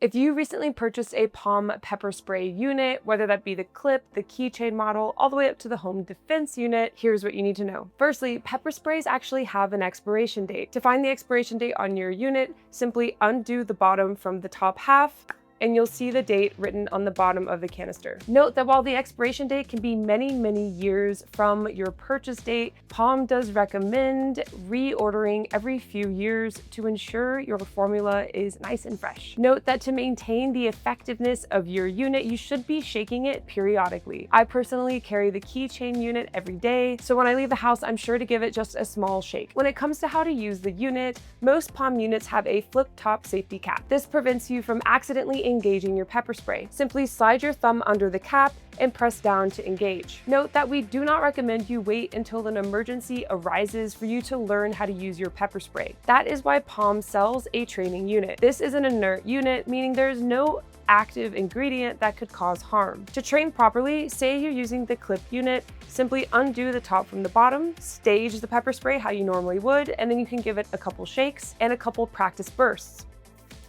If you recently purchased a POM Pepper Spray unit, whether that be the clip, the keychain model, all the way up to the home defense unit, here's what you need to know. Firstly, pepper sprays actually have an expiration date. To find the expiration date on your unit, simply undo the bottom from the top half, and you'll see the date written on the bottom of the canister. Note that while the expiration date can be many, many years from your purchase date, POM does recommend reordering every few years to ensure your formula is nice and fresh. Note that to maintain the effectiveness of your unit, you should be shaking it periodically. I personally carry the keychain unit every day, so when I leave the house, I'm sure to give it just a small shake. When it comes to how to use the unit, most POM units have a flip-top safety cap. This prevents you from accidentally engaging your pepper spray. Simply slide your thumb under the cap and press down to engage. Note that we do not recommend you wait until an emergency arises for you to learn how to use your pepper spray. That is why POM sells a training unit. This is an inert unit, meaning there's no active ingredient that could cause harm. To train properly, say you're using the clip unit, simply undo the top from the bottom, stage the pepper spray how you normally would, and then you can give it a couple shakes and a couple practice bursts.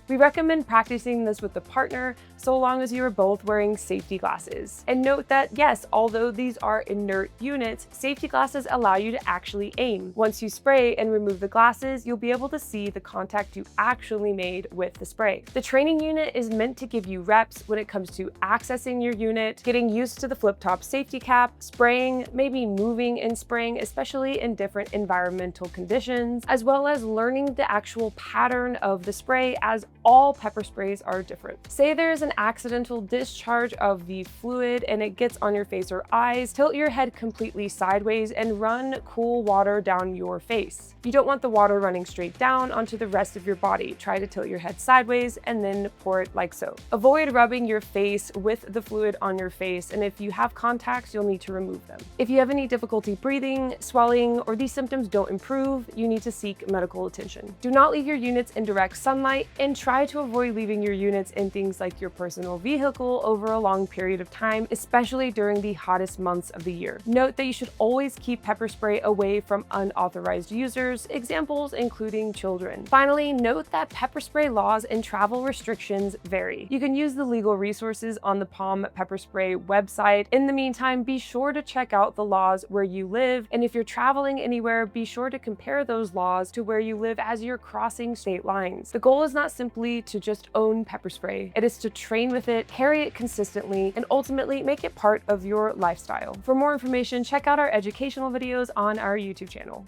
We recommend practicing this with a partner so long as you are both wearing safety glasses. And note that yes, although these are inert units, safety glasses allow you to actually aim. Once you spray and remove the glasses, you'll be able to see the contact you actually made with the spray. The training unit is meant to give you reps when it comes to accessing your unit, getting used to the flip-top safety cap, spraying, maybe moving and spraying, especially in different environmental conditions, as well as learning the actual pattern of the spray, as all pepper sprays are different. Say there's an accidental discharge of the fluid and it gets on your face or eyes, tilt your head completely sideways and run cool water down your face. You don't want the water running straight down onto the rest of your body. Try to tilt your head sideways and then pour it like so. Avoid rubbing your face with the fluid on your face, and if you have contacts, you'll need to remove them. If you have any difficulty breathing, swelling, or these symptoms don't improve, you need to seek medical attention. Do not leave your units in direct sunlight, and try to avoid leaving your units in things like your personal vehicle over a long period of time, especially during the hottest months of the year. Note that you should always keep pepper spray away from unauthorized users, examples including children. Finally, note that pepper spray laws and travel restrictions vary. You can use the legal resources on the POM Pepper Spray website. In the meantime, be sure to check out the laws where you live, and if you're traveling anywhere, be sure to compare those laws to where you live as you're crossing state lines. The goal is not simply to just own pepper spray. It is to train with it, carry it consistently, and ultimately make it part of your lifestyle. For more information, check out our educational videos on our YouTube channel.